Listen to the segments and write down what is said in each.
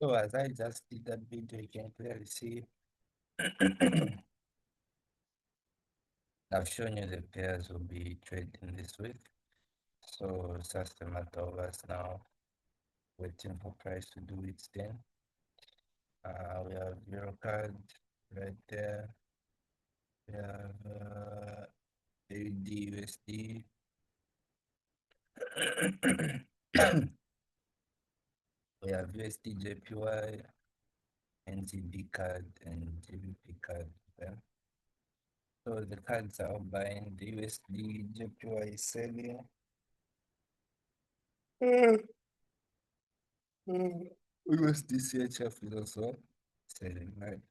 So as I just did that video, you can clearly see I've shown you the pairs will be trading this week. So it's just a matter of us now waiting for price to do its thing. We have Eurocard right there. We have AUD, we have USD, JPY, NZD card, and GBP card. Okay? So the cards are all buying, the USD, JPY is selling. USD CHF is also selling, right?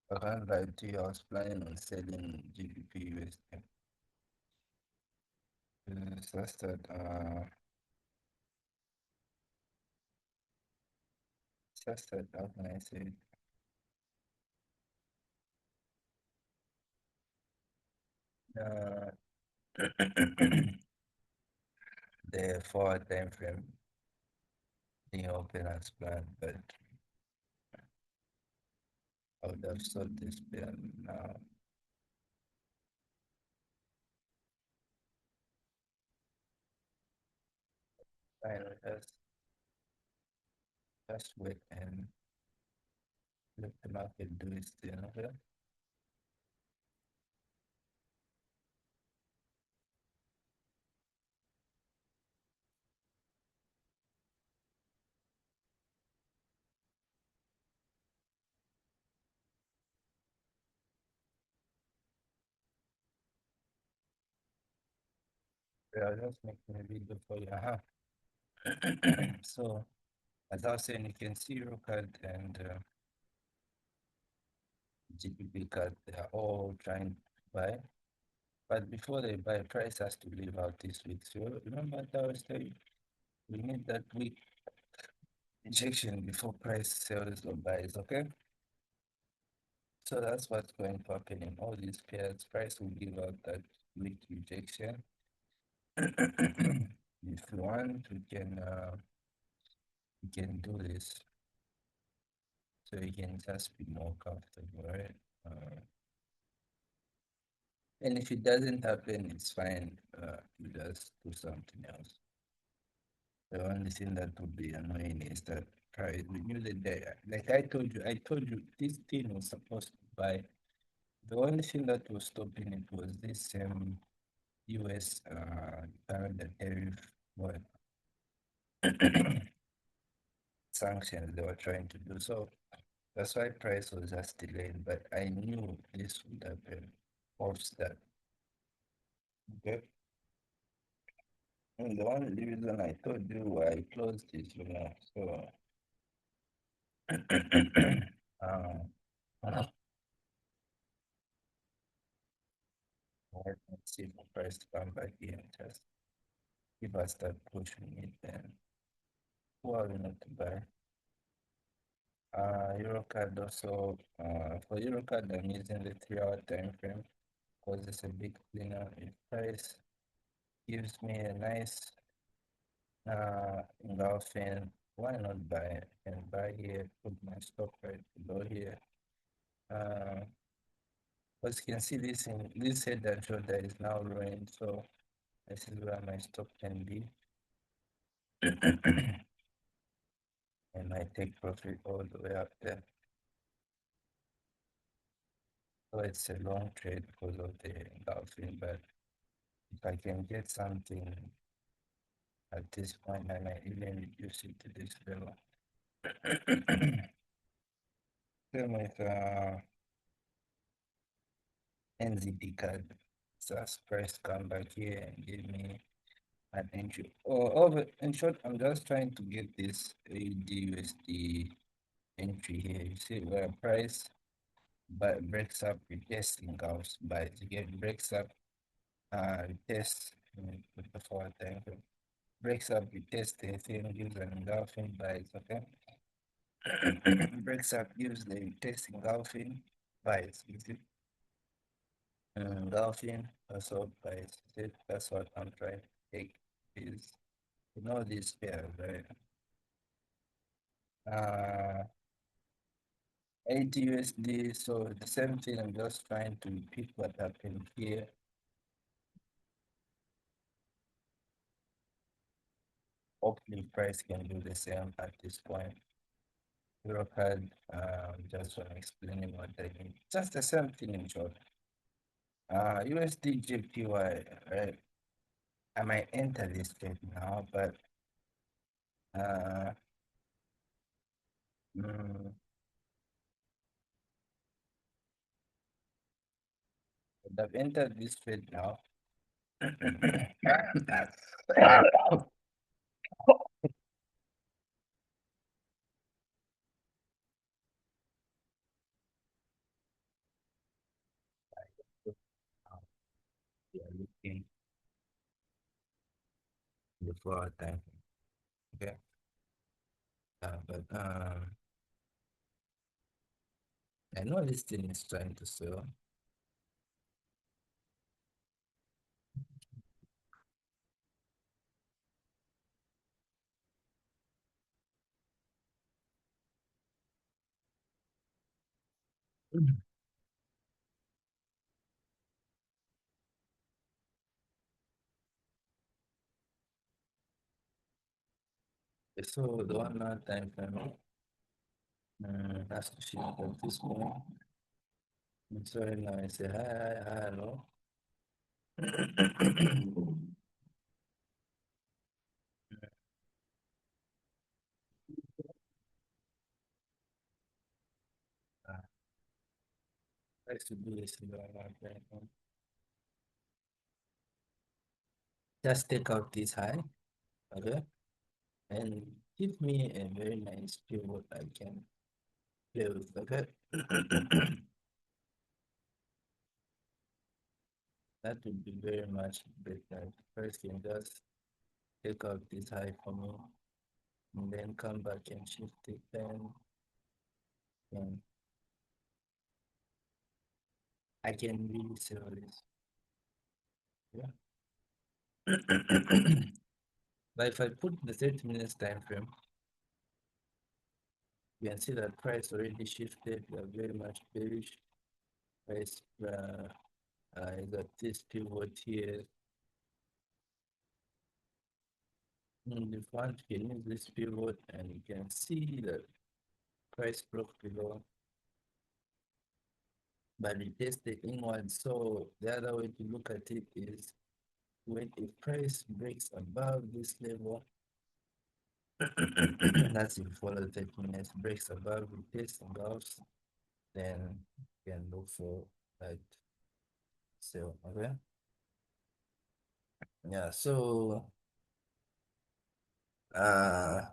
Around like 2 hours planning on selling GBP USD. So that's that. That's that. How can I say it? The forward time frame being open as planned, but I would have sold this pair now. Fine, just wait and let the market do its thing. Okay? Yeah, I'll just making a video for you. So, as I was saying, you can see Eurocard and GBP card, they are all trying to buy. But before they buy, price has to leave out this week. So remember that I was saying we need that week injection before price sells or buys, okay? So that's what's going to happen in all these pairs. Price will give out that weak rejection. If you want, we can do this so you can just be more comfortable, right? And if it doesn't happen, it's fine. You just do something else. The only thing that would be annoying is that price. We knew that like I told you this thing was supposed to buy. The only thing that was stopping it was this US Canada tariff what sanctions they were trying to do. So that's why price was just delayed. But I knew this would happen. Post that. Okay. And the only reason I told you why I closed it, So uh, let's see if the price come back here and just if I start pushing it then who are we not to buy? Eurocard also, for Eurocard, I'm using the 3 hour time frame because it's a big cleaner. If price gives me a nice engulfing, why not buy? I can buy here, put my stop right below here. As you can see, this head and shoulder is now ruined, so this is where my stop can be. And I take profit all the way up there. So it's a long trade because of the engulfing, but if I can get something at this point, I might even reduce it to this level. Same with NZD card. So as price come back here and give me an entry. In short, I'm just trying to get this AUD entry here. You see where price but breaks up, retest engulfs, but you get breaks up, retest with the forward time frame. breaks up the testing thing, gives an engulfing bias, okay? Breaks up, gives the test engulfing bias, you see? Engulfing assault bias, you see? That's what I'm trying to take is, you know, these pairs, right? Uh, ADUSD, so the same thing, I'm just trying to pick what happened here. Hopefully price can do the same at this point. Eurocard, just for explaining what I mean. Just the same thing in short. USD JPY, right? I might enter this trade now, but uh, mm, I've entered this trade now. We are looking before time. Okay. But I know this thing is trying to sell. So the 1 hour time frame has to shift at this point. I'm sorry now I say hi, hello. I should do this in the 1 hour time frame. Just take out this high, okay? And give me a very nice pivot I can play with, okay? That would be very much better. First, can just take out this high for me, and then come back and shift it, and I can really sell this. Yeah. But if I put the 30 minutes time frame, you can see that price already shifted. We are very much bearish. Price is at this pivot here. And if one can use this pivot, and you can see that price broke below, but it tested inward. So the other way to look at it is when a price breaks above this level, that's if follow the 30 minutes, breaks above the test and goes, then you can look for that sell. Okay. Yeah, so uh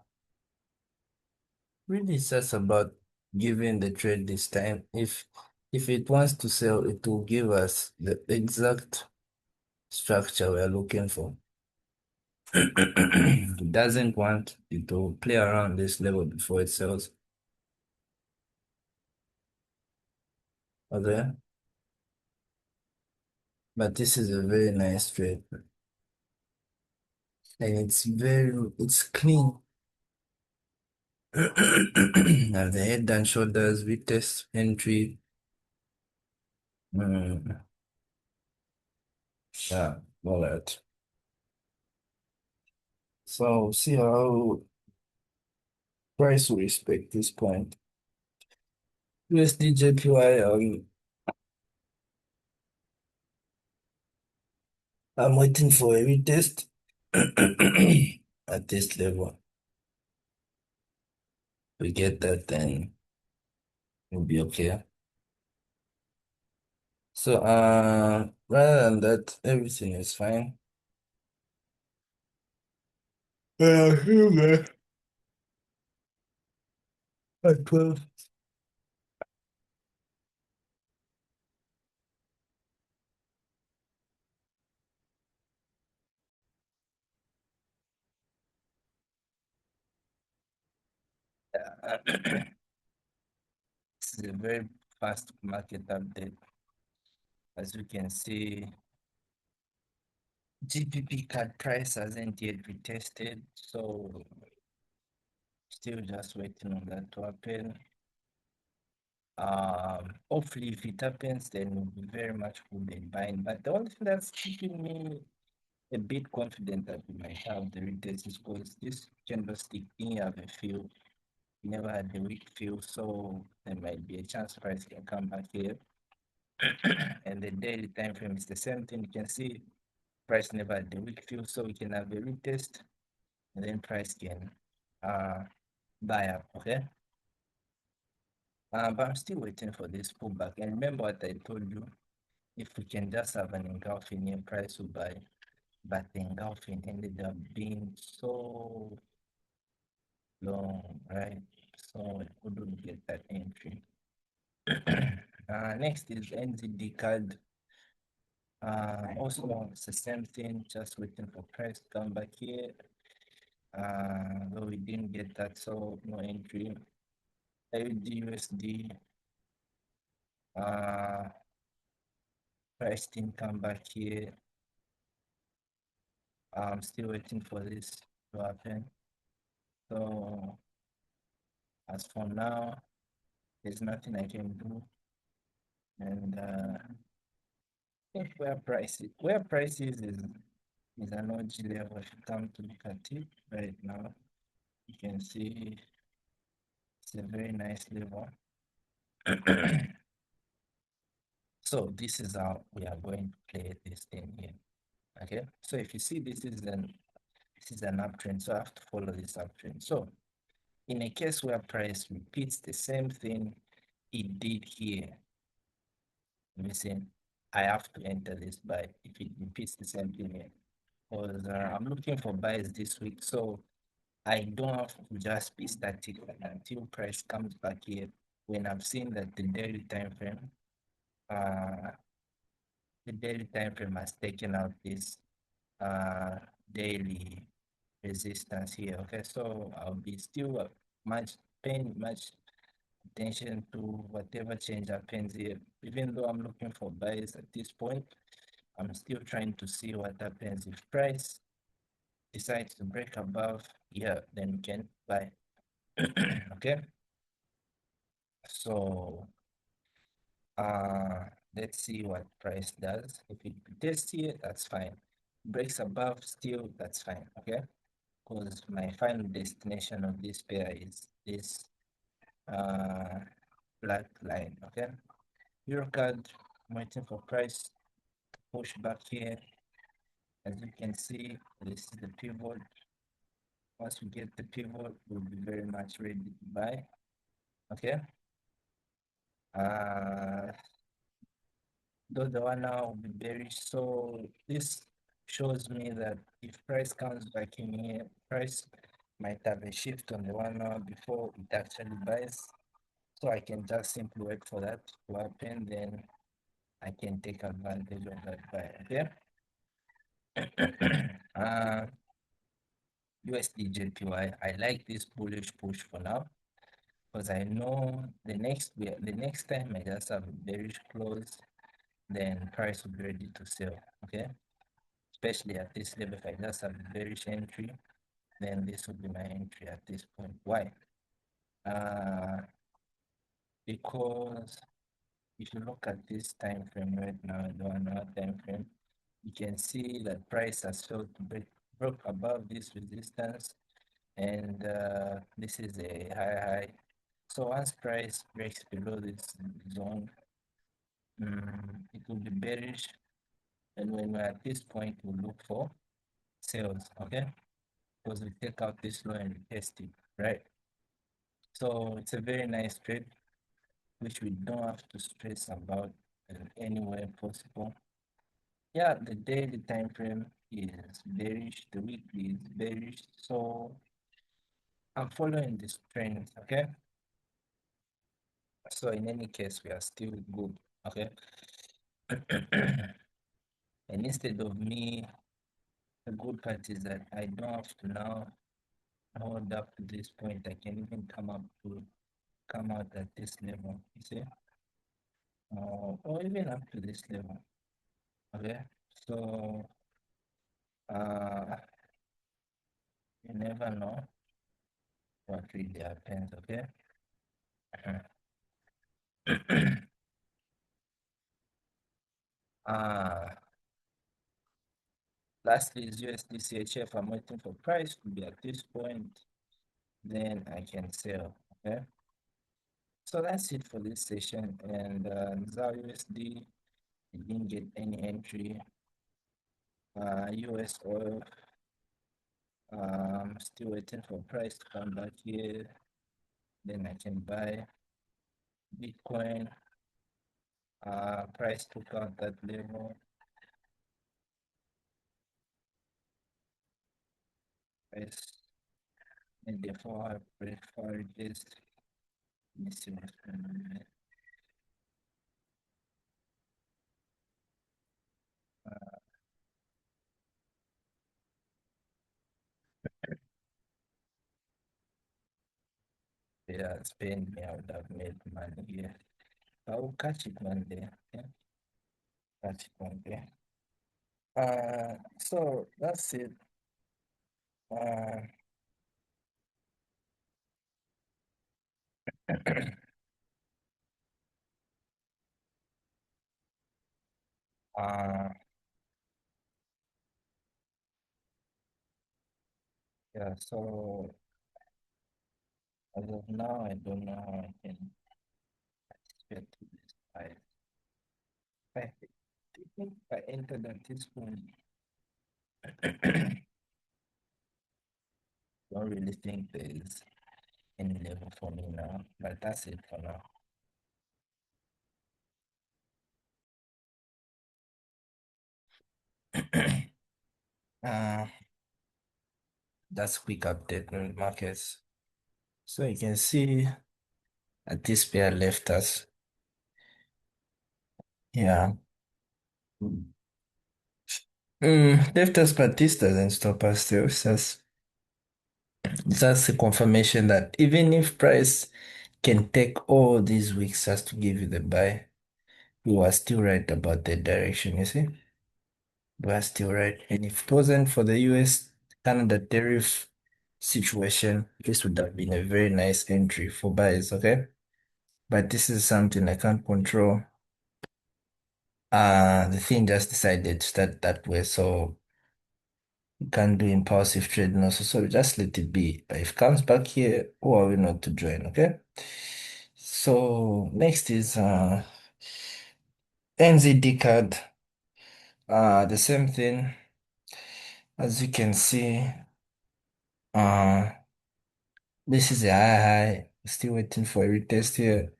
really it's just about giving the trade this time. If it wants to sell, it will give us the exact structure we are looking for. It doesn't want it to play around this level before it sells. Okay. But this is a very nice trade. And it's clean. Now the head and shoulders, we test entry. Yeah, all that. So see how price will respect this point. USD JPY, I'm waiting for a retest at this level. We get that, then we'll be okay. So, rather than that, everything is fine. Here we at 12. It's a very fast market update. As you can see, GBP card price hasn't yet retested, so still just waiting on that to happen. Hopefully, if it happens, then we'll be very much good in buying. But the only thing that's keeping me a bit confident that we might have the retest is because this candlestick didn't have a fill, never had the weak fill, so there might be a chance price can come back here. And the daily time frame is the same thing. You can see price never had the weak fill, so we can have a retest, and then price can buy up. Okay. But I'm still waiting for this pullback. And remember what I told you, if we can just have an engulfing here, price will buy. But the engulfing ended up being so long, right? So I couldn't get that entry. Next is NZD card. Also, it's the same thing, just waiting for price to come back here. Though we didn't get that, so no entry. AUD price didn't come back here. I'm still waiting for this to happen. So as for now, there's nothing I can do. And if where prices is an OG level, if you come to look at it right now, you can see it's a very nice level. So this is how we are going to play this thing here. Okay, so if you see this is an uptrend, so I have to follow this uptrend. So in a case where price repeats the same thing it did here, listen, I have to enter this buy if it repeats the same thing here. Because I'm looking for buys this week, so I don't have to just be static until price comes back here. When I've seen that uh, the daily time frame has taken out this daily resistance here. Okay, so I'll be still paying much attention to whatever change happens here. Even though I'm looking for buys at this point, I'm still trying to see what happens if price decides to break above here, then we can buy. Okay, so let's see what price does. If it tests here, that's fine. Breaks above still, that's fine. Okay, because my final destination of this pair is this black line. Okay, euro card, I'm waiting for price to push back here. As you can see, this is the pivot. Once we get the pivot, we'll be very much ready to buy. Okay, though the one now will be bearish, so this shows me that if price comes back in here, price might have a shift on the 1 hour before it actually buys. So I can just simply wait for that to happen, then I can take advantage of that buy. Okay. USD JPY, I like this bullish push for now because I know the next time I just have a bearish close, then price will be ready to sell. Okay, especially at this level. If I just have a bearish entry, then this will be my entry at this point. Why? Because if you look at this time frame right now, the 1 hour time frame, you can see that price has failed to broke above this resistance, and this is a high. So once price breaks below this zone, it will be bearish, and when we're at this point, we'll look for sales. Okay, because we take out this low and we test it, right? So it's a very nice trade, which we don't have to stress about in any way possible. Yeah, the daily time frame is bearish, the weekly is bearish, so I'm following this trend. Okay, so in any case, we are still good. Okay. And instead of me, the good part is that I don't have to now hold up to this point. I can even come out at this level, you see, or even up to this level. Okay, so uh, you never know what really happens. Okay. uh, Lastly is USD CHF. I'm waiting for price to be at this point, then I can sell. Okay. So that's it for this session. And ZAR USD, you didn't get any entry. US oil, still waiting for price to come back here. Then I can buy Bitcoin. Price took out that level. Price and therefore I prefer this. Let me see what's going on. Yeah, Spain, me, I would have made money here. I will catch it one day. Yeah, catch it one day. So that's it. Uh, uh, yeah, so as of now, I don't know how I can get to this. I think I entered at this point. Don't really think there is any level for me now, but that's it for now. uh, that's quick update on the markets. So you can see that this pair left us. Yeah. Left us, but this doesn't stop us still. It's just a confirmation that even if price can take all these weeks just to give you the buy, we were still right about the direction, you see? We are still right. And if it wasn't for the US Canada tariff situation, this would have been a very nice entry for buys, okay? But this is something I can't control. The thing just decided to start that way, so you can't do impulsive trading also. So just let it be. If it comes back here, who are we not to join, okay? So next is NZD card. The same thing as you can see. Uh, this is a high. Still waiting for a retest here.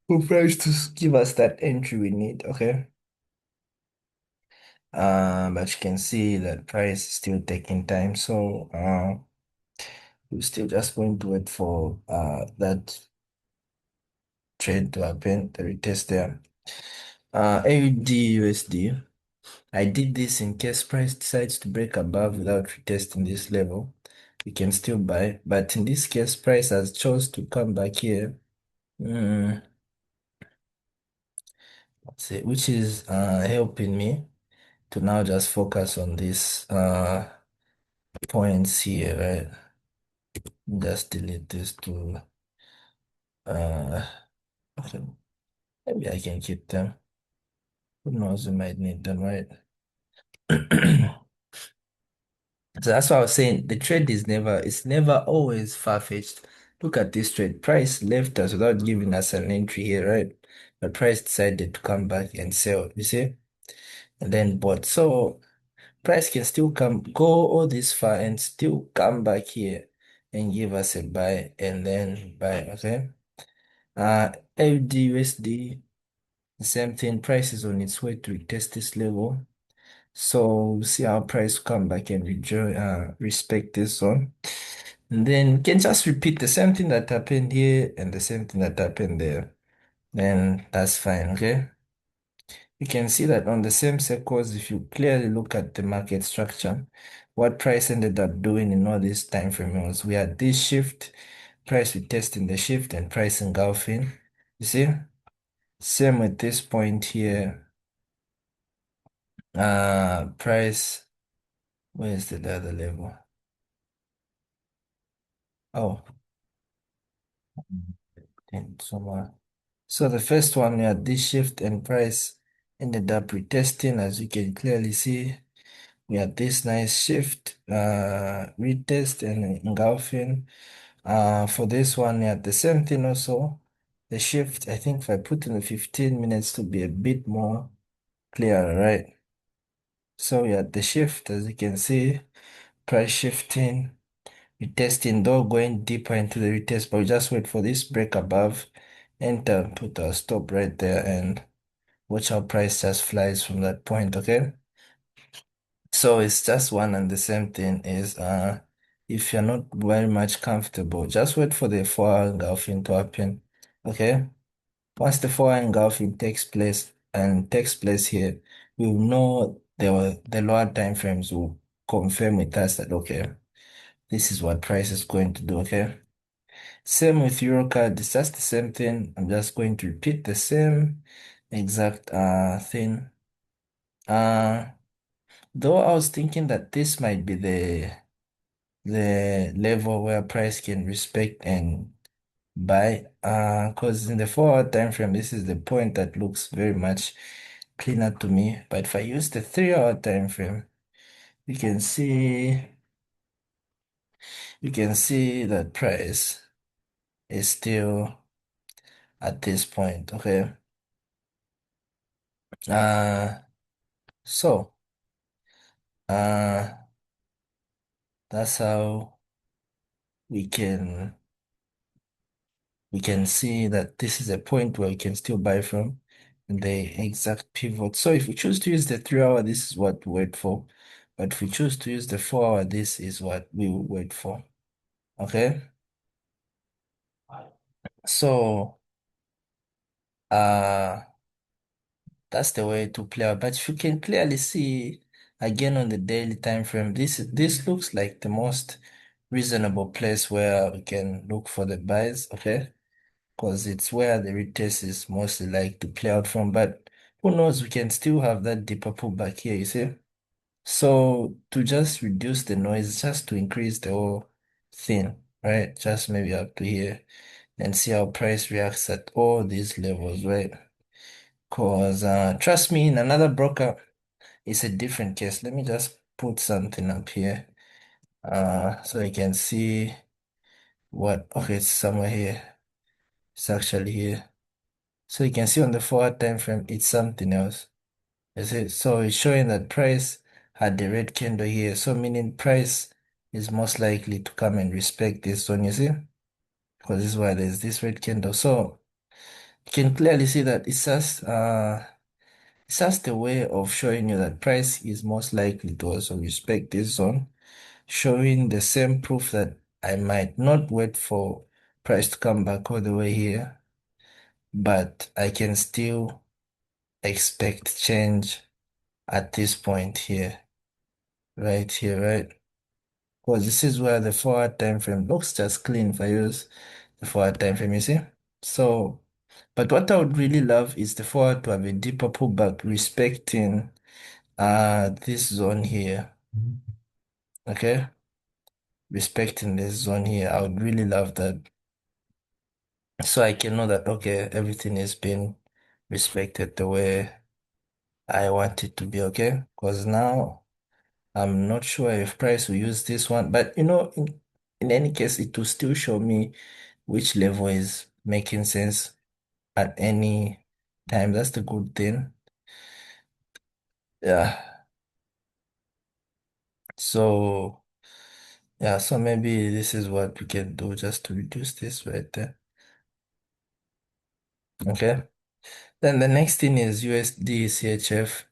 For price to give us that entry we need, okay? But you can see that price is still taking time, so we're still just going to wait for that trade to happen, the retest there. AUD USD. I did this in case price decides to break above without retesting this level. We can still buy, but in this case, price has chose to come back here. Mm, let's see, which is helping me to now just focus on these points here, right? Just delete this to uh okay. Maybe I can keep them. Who knows, we might need them, right? So that's why I was saying the trade is it's never always far-fetched. Look at this trade. Price left us without giving us an entry here, right? But price decided to come back and sell, you see? And then bought. So price can still go all this far and still come back here and give us a buy and then buy, okay? AUD USD, the same thing. Price is on its way to retest this level. So we'll see how price come back and respect this one. And then we can just repeat the same thing that happened here and the same thing that happened there. Then that's fine, okay? you can see that on the same circles, if you clearly look at the market structure, what price ended up doing in all these time frames, we had this shift, price retesting the shift and price engulfing. You see? Same with this point here. Price, where's the other level? Oh, and somewhere. So the first one, we had this shift and price ended up retesting, as you can clearly see. We had this nice shift, retest and engulfing. For this one, we had the same thing also. The shift, I think if I put in the 15 minutes to be a bit more clear, right? So we had the shift, as you can see, price shifting, retesting, though going deeper into the retest, but we just wait for this break above, enter, put our stop right there, and watch how price just flies from that point, okay? So it's just one and the same thing is if you're not very much comfortable, just wait for the 4 hour engulfing to happen. Okay? Once the 4 hour engulfing takes place here, we will know the lower time frames will confirm with us that okay, this is what price is going to do, okay? Same with Eurocard, it's just the same thing. I'm just going to repeat the same exact thing. Uh Though I was thinking that this might be the level where price can respect and buy, because in the 4 hour time frame, this is the point that looks very much cleaner to me. But if I use the 3 hour time frame, you can see you can see that price is still at this point. Okay. Uh so uh that's how we can we can see that this is a point where we can still buy from the exact pivot. So if we choose to use the 3 hour, this is what we wait for. But if we choose to use the 4 hour, this is what we will wait for. Okay? So uh that's the way to play out. But if you can clearly see again on the daily time frame, this looks like the most reasonable place where we can look for the buys, okay? Because it's where the retest is mostly like to play out from. But who knows, we can still have that deeper pullback here, you see? So to just reduce the noise, just to increase the whole thing, right? Just maybe up to here and see how price reacts at all these levels, right? Because trust me, in another broker, it's a different case. Let me just put something up here so you can see what, okay, it's somewhere here. It's actually here. So you can see on the 4 hour time frame, it's something else. You see, so it's showing that price had the red candle here. So meaning price is most likely to come and respect this zone, you see? Because this is why there's this red candle. So you can clearly see that it's just a way of showing you that price is most likely to also respect this zone, showing the same proof that I might not wait for price to come back all the way here, but I can still expect change at this point here, right here, right? Because this is where the 4 hour time frame looks just clean if I use the 4 hour time frame, you see? So, but what I would really love is the 4 hour to have a deeper pullback respecting this zone here. Okay? Respecting this zone here. I would really love that. So I can know that okay, everything is being respected the way I want it to be, okay? Because now I'm not sure if price will use this one, but in any case, it will still show me which level is making sense at any time. That's the good thing. Yeah. So, yeah, so maybe this is what we can do just to reduce this right there. Okay. Then the next thing is USD CHF.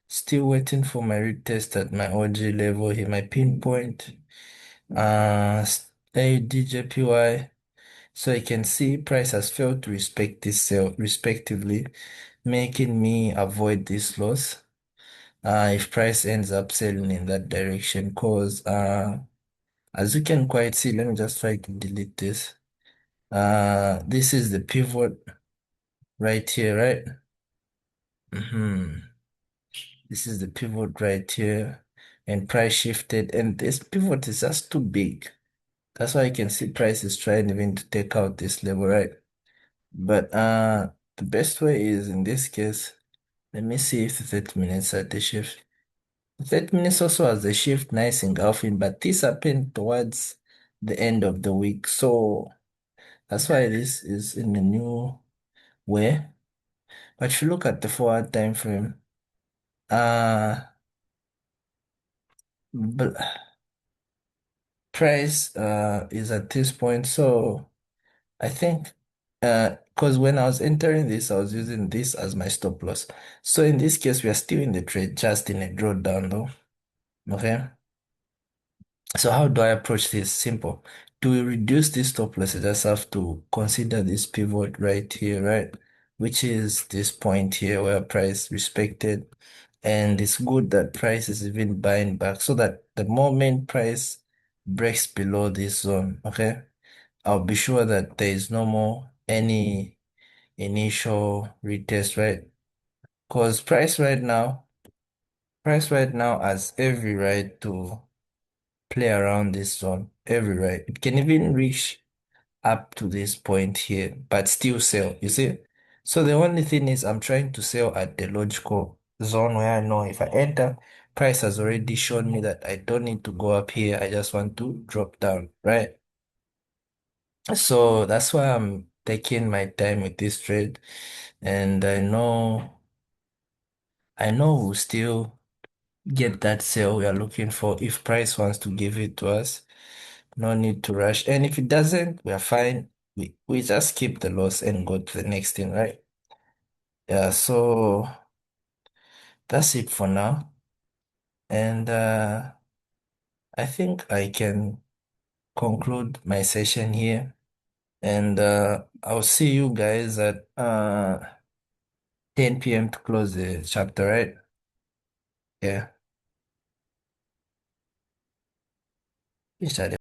Still waiting for my retest at my OG level here, my pinpoint. Stay DJPY. So you can see price has failed to respect this sale respectively. making me avoid this loss. If price ends up selling in that direction, because as you can quite see, let me just try to delete this. This is the pivot right here, right? This is the pivot right here, and price shifted, and this pivot is just too big. That's why you can see price is trying even to take out this level, right? But the best way is in this case, let me see if the 30 minutes at the shift. The 30 minutes also has the shift nice engulfing, but this happened towards the end of the week. So that's why this is in a new way. But if you look at the forward time frame, uh but price is at this point. So I think because when I was entering this, I was using this as my stop loss. So in this case, we are still in the trade, just in a drawdown though. Okay. So how do I approach this? Simple. To reduce this stop loss, I just have to consider this pivot right here, right? Which is this point here where price respected. And it's good that price is even buying back so that the moment price breaks below this zone, okay, I'll be sure that there is no more any initial retest, right? Because price right now has every right to play around this zone, every right. It can even reach up to this point here, but still sell, you see? So the only thing is I'm trying to sell at the logical zone where I know if I enter, price has already shown me that I don't need to go up here. I just want to drop down, right? So that's why I'm taking my time with this trade. And I know we'll still get that sale we are looking for if price wants to give it to us. No need to rush. And if it doesn't, we are fine. We just keep the loss and go to the next thing, right? Yeah, so that's it for now. And I think I can conclude my session here. And I'll see you guys at 10 p.m. to close the chapter, right? Yeah. Inshallah.